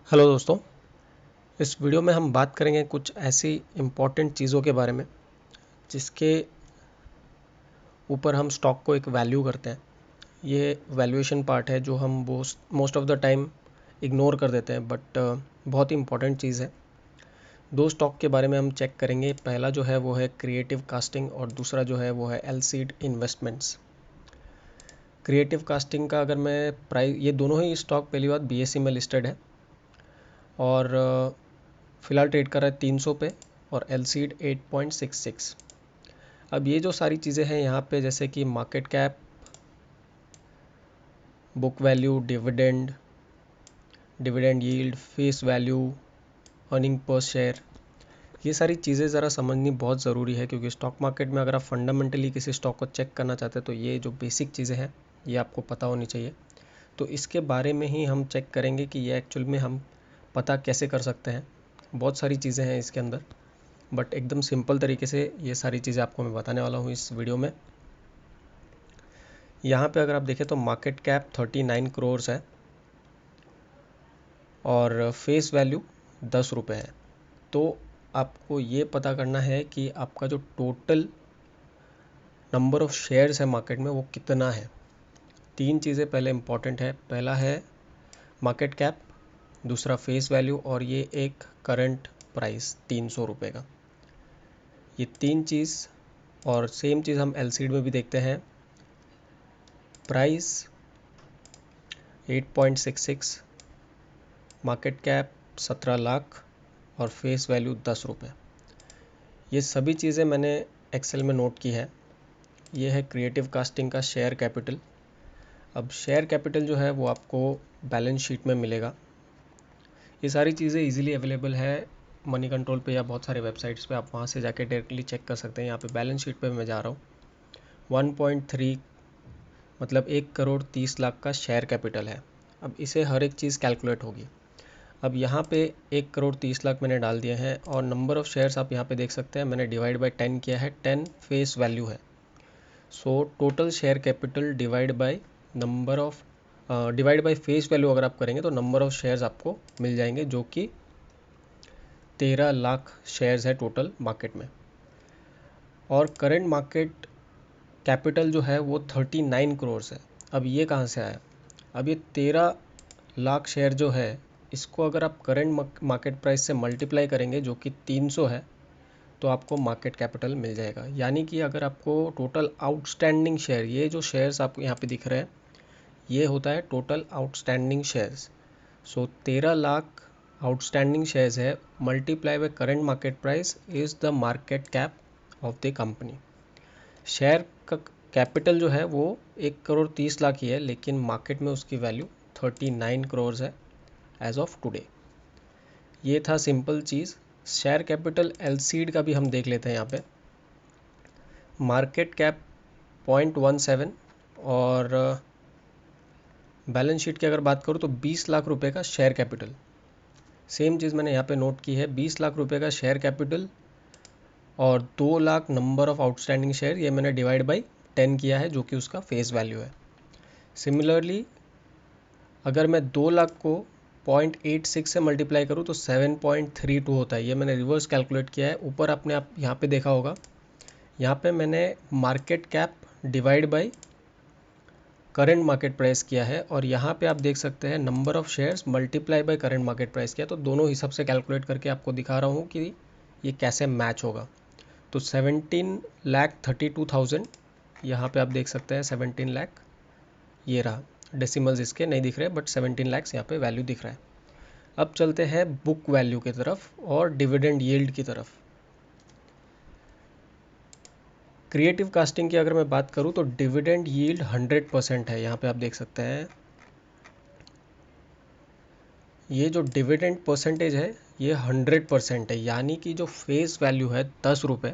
Hello दोस्तों, इस video में हम बात करेंगे कुछ ऐसी इम्पॉर्टेंट चीज़ों के बारे में जिसके ऊपर हम स्टॉक को एक वैल्यू करते हैं। ये वैल्यूएशन पार्ट है जो हम most of the time ignore कर देते हैं, बट बहुत ही इम्पॉर्टेंट चीज़ है। दो स्टॉक के बारे में हम चेक करेंगे। पहला जो है वो है क्रिएटिव कास्टिंग और दूसरा जो है वो है एलसीड इन्वेस्टमेंट्स। क्रिएटिव कास्टिंग का अगर मैं प्राइस, ये दोनों ही स्टॉक पहली बात बीएसई में लिस्टेड है और फ़िलहाल ट्रेड कर रहा है 300 पे और एलसीड 8.66। अब ये जो सारी चीज़ें हैं यहाँ पे, जैसे कि market cap, book value, dividend, dividend yield, face value, earning per share, ये सारी चीज़ें ज़रा समझनी बहुत ज़रूरी है, क्योंकि स्टॉक मार्केट में अगर आप फंडामेंटली किसी स्टॉक को चेक करना चाहते हैं तो ये जो बेसिक चीज़ें हैं ये आपको पता होनी चाहिए। तो इसके बारे में ही हम चेक करेंगे कि ये एक्चुअल में हम पता कैसे कर सकते हैं। बहुत सारी चीज़ें हैं इसके अंदर, बट एकदम सिंपल तरीके से ये सारी चीज़ें आपको मैं बताने वाला हूँ इस वीडियो में। यहाँ पे अगर आप देखें तो मार्केट कैप 39 करोड़ है और फेस वैल्यू 10 रुपये है। तो आपको ये पता करना है कि आपका जो टोटल नंबर ऑफ़ शेयर्स है मार्केट में वो कितना है। तीन चीज़ें पहले इम्पॉर्टेंट है। पहला है मार्केट कैप, दूसरा फेस वैल्यू और ये एक करंट प्राइस 300 रुपये का। ये तीन चीज़, और सेम चीज़ हम एलसीड में भी देखते हैं। प्राइस 8.66, मार्केट कैप 17 लाख और फेस वैल्यू 10 रुपये। ये सभी चीज़ें मैंने एक्सेल में नोट की है। ये है क्रिएटिव कास्टिंग का शेयर कैपिटल। अब शेयर कैपिटल जो है वो आपको बैलेंस शीट में मिलेगा। ये सारी चीज़ें इजीली अवेलेबल है मनी कंट्रोल पे या बहुत सारे वेबसाइट्स पे, आप वहाँ से जाके डायरेक्टली चेक कर सकते हैं। यहाँ पे बैलेंस शीट पे मैं जा रहा हूँ। 1.3 मतलब 1,30,00,000 का शेयर कैपिटल है। अब इसे हर एक चीज़ कैलकुलेट होगी। अब यहाँ पे 1,30,00,000 मैंने डाल दिए हैं और नंबर ऑफ़ शेयर्स आप यहाँ पे देख सकते हैं, मैंने डिवाइड बाय 10 किया है। 10 फेस वैल्यू है। So total share capital divide by number of divide by face value अगर आप करेंगे तो नंबर ऑफ़ शेयर्स आपको मिल जाएंगे, जो कि 13 लाख शेयर्स है टोटल मार्केट में। और करेंट मार्केट कैपिटल जो है वो 39 करोड़ है। अब ये कहाँ से आया? अब ये 13 लाख शेयर जो है, इसको अगर आप करंट मार्केट प्राइस से मल्टीप्लाई करेंगे जो कि 300 है, तो आपको मार्केट कैपिटल मिल जाएगा। यानी कि अगर आपको टोटल आउटस्टैंडिंग शेयर, ये जो शेयर्स आपको यहाँ पे दिख रहे हैं, ये होता है टोटल आउटस्टैंडिंग शेयर्स। सो 13 लाख आउटस्टैंडिंग शेयर्स है, multiply by current market price is the market cap of the company. Share का कैपिटल जो है वो 1,30,00,000 ही है, लेकिन मार्केट में उसकी वैल्यू 39 करोड़ है एज ऑफ टुडे। ये था सिंपल चीज़। शेयर कैपिटल एलसीड का भी हम देख लेते हैं। यहाँ पे मार्केट कैप 0.17 और बैलेंस शीट की अगर बात करूँ तो 20 लाख रुपए का शेयर कैपिटल। सेम चीज़ मैंने यहाँ पे नोट की है, 20 लाख रुपए का शेयर कैपिटल और 2 lakh number of outstanding share, ये मैंने डिवाइड बाई 10 किया है, जो कि उसका फेस वैल्यू है। सिमिलरली अगर मैं 2 लाख को 0.86 से मल्टीप्लाई करूँ तो 7.32 होता है। ये मैंने रिवर्स कैलकुलेट किया है। ऊपर आपने आप यहाँ पे देखा होगा, यहाँ पे मैंने market cap divide by current market price किया है और यहाँ पे आप देख सकते हैं number of shares multiply by current market price किया। तो दोनों हिसाब से कैलकुलेट करके आपको दिखा रहा हूँ कि ये कैसे मैच होगा। तो 17,32,000 यहाँ पे आप देख सकते हैं। 17 लाख ये रहा, डेसिमल्स इसके नहीं दिख रहे, बट 17 लाख यहाँ पे वैल्यू दिख रहा है। अब चलते हैं बुक वैल्यू की तरफ और डिविडेंड यील्ड की तरफ। क्रिएटिव कास्टिंग की अगर मैं बात करूँ तो डिविडेंड यील्ड 100% है। यहाँ पे आप देख सकते हैं ये जो डिविडेंड परसेंटेज है ये 100% है। यानी कि जो फेस वैल्यू है 10 रुपये,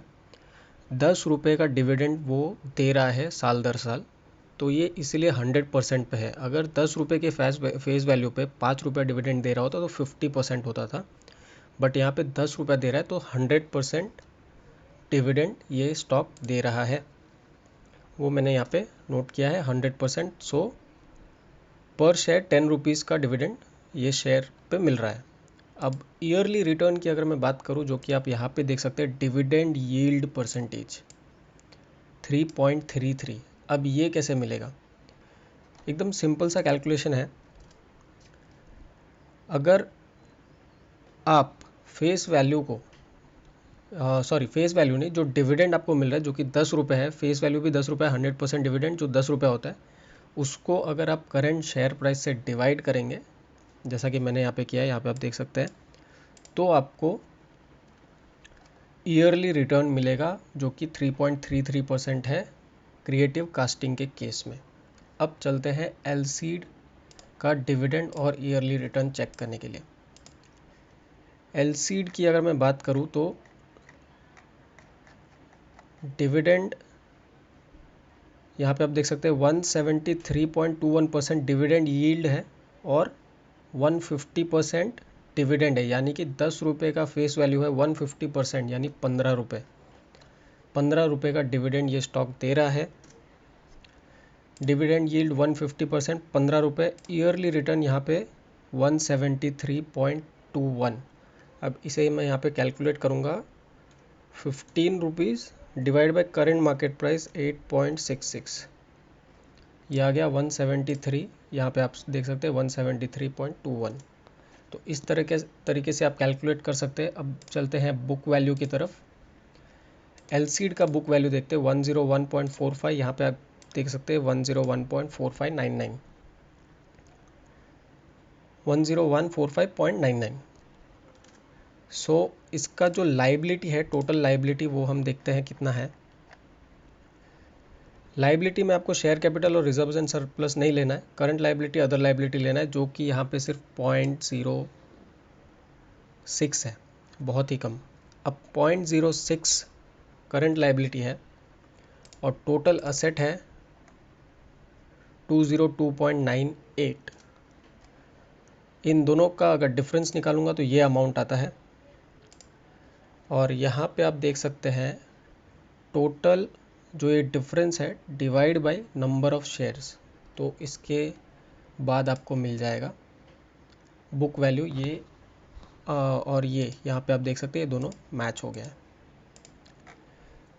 10 रुपये का डिविडेंड वो दे रहा है साल दर साल। तो ये इसलिए 100% पे है। अगर 10 रुपये के फेस वैल्यू पे 5 रुपये डिविडेंड दे रहा होता तो 50% होता था, बट यहाँ पे 10 रुपये दे रहा है तो 100% डिविडेंड ये स्टॉक दे रहा है। वो मैंने यहाँ पे नोट किया है 100%। सो पर शेयर 10 रुपीज़ का डिविडेंड ये शेयर पे मिल रहा है। अब ईयरली रिटर्न की अगर मैं बात करूं, जो कि आप यहाँ पे देख सकते हैं, डिविडेंड यील्ड परसेंटेज 3.33। अब ये कैसे मिलेगा? एकदम सिंपल सा कैलकुलेशन है। अगर आप फेस वैल्यू को फेस वैल्यू नहीं, जो डिविडेंड आपको मिल रहा है जो कि 10 रुपये है, फेस वैल्यू भी 10 रुपये, 100% डिविडेंड जो 10 रुपये होता है, उसको अगर आप करंट शेयर प्राइस से डिवाइड करेंगे, जैसा कि मैंने यहाँ पे किया है, यहाँ पे आप देख सकते हैं, तो आपको ईयरली रिटर्न मिलेगा जो कि 3.33% है क्रिएटिव कास्टिंग के केस में। अब चलते हैं एलसीड का डिविडेंड और ईयरली रिटर्न चेक करने के लिए। एलसीड की अगर मैं बात करूँ तो डिविडेंड यहाँ पे आप देख सकते हैं 173.21% डिविडेंड यील्ड है और 150% डिविडेंड है, यानी कि 10 रुपये का फेस वैल्यू है, 150% यानी 15 रुपये। 15 रुपये का डिविडेंड ये स्टॉक दे रहा है। डिविडेंड यील्ड 150%, 15 रुपये। ईयरली रिटर्न यहाँ पे 173.21। अब इसे मैं यहाँ पे कैलकुलेट करूँगा, 15 rupees divide by current market price 8.66, ये आ गया 173। यहाँ पे आप देख सकते हैं 173.21। तो इस तरीके से आप कैलकुलेट कर सकते हैं। अब चलते हैं बुक वैल्यू की तरफ। एलसीड का बुक वैल्यू देखते हैं 101.45, यहाँ पे आप देख सकते हैं 101.4599, 10145.99। सो इसका जो लाइबिलिटी है, टोटल लाइबिलिटी, वो हम देखते हैं कितना है। लाइबिलिटी में आपको शेयर कैपिटल और रिजर्व्स एंड सरप्लस नहीं लेना है, करंट लाइबिलिटी, अदर लाइबिलिटी लेना है, जो कि यहाँ पे सिर्फ 0.06 है, बहुत ही कम। अब 0.06 करंट लाइबिलिटी है और टोटल असेट है 202.98। इन दोनों का अगर डिफरेंस निकालूंगा तो ये अमाउंट आता है। और यहाँ पे आप देख सकते हैं टोटल जो ये डिफरेंस है divide by number of shares, तो इसके बाद आपको मिल जाएगा बुक वैल्यू। ये और ये यहाँ पे आप देख सकते हैं ये दोनों मैच हो गया है।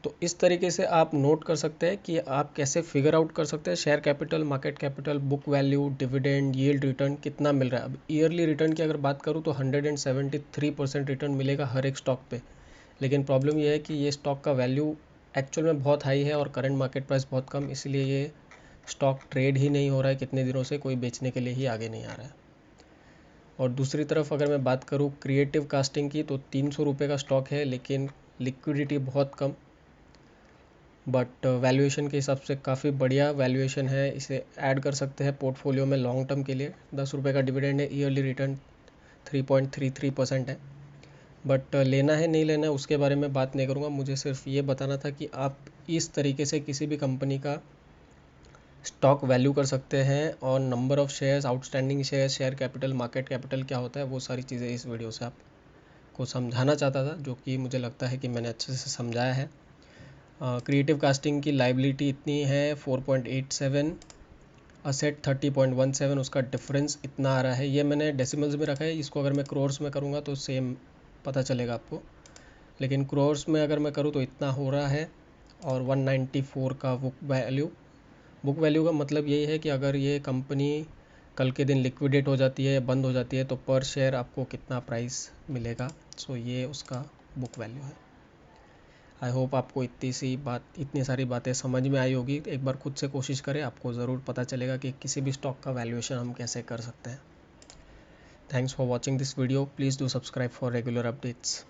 तो इस तरीके से आप नोट कर सकते हैं कि आप कैसे फिगर आउट कर सकते हैं share capital, market capital, book value, dividend, yield return कितना मिल रहा है। अब ईयरली रिटर्न की अगर बात करूँ तो 173% रिटर्न मिलेगा हर एक स्टॉक पे। लेकिन प्रॉब्लम ये है कि ये स्टॉक का वैल्यू एक्चुअल में बहुत हाई है और करंट मार्केट प्राइस बहुत कम, इसलिए ये स्टॉक ट्रेड ही नहीं हो रहा है कितने दिनों से, कोई बेचने के लिए ही आगे नहीं आ रहा है। और दूसरी तरफ अगर मैं बात करूँ क्रिएटिव कास्टिंग की, तो 300 रुपये का स्टॉक है, लेकिन लिक्विडिटी बहुत कम, बट वैल्यूएशन के हिसाब से काफ़ी बढ़िया वैल्यूएशन है। इसे ऐड कर सकते हैं पोर्टफोलियो में लॉन्ग टर्म के लिए। 10 रुपये का डिविडेंड है, ईयरली रिटर्न 3.33% है। बट लेना है नहीं लेना है उसके बारे में बात नहीं करूँगा, मुझे सिर्फ ये बताना था कि आप इस तरीके से किसी भी कंपनी का स्टॉक वैल्यू कर सकते हैं, और number of shares, outstanding shares, share capital, market capital क्या होता है, वो सारी चीज़ें इस वीडियो से आपको समझाना चाहता था, जो कि मुझे लगता है कि मैंने अच्छे से समझाया है। क्रिएटिव कास्टिंग की लाइबिलिटी इतनी है 4.87, असेट 30.17, उसका डिफरेंस इतना आ रहा है। ये मैंने डेसिमल्स में रखा है, इसको अगर मैं क्रोर्स में करूँगा तो सेम पता चलेगा आपको, लेकिन क्रोर्स में अगर मैं करूँ तो इतना हो रहा है। और 194 का बुक वैल्यू का मतलब यही है कि अगर ये कंपनी कल के दिन लिक्विडेट हो जाती है या बंद हो जाती है तो पर शेयर आपको कितना प्राइस मिलेगा। सो ये उसका बुक वैल्यू है। आई होप आपको इतनी सारी बातें समझ में आई होगी। एक बार खुद से कोशिश करें, आपको ज़रूर पता चलेगा कि किसी भी स्टॉक का वैल्यूएशन हम कैसे कर सकते हैं। Thanks for watching this video. Please do subscribe for regular updates.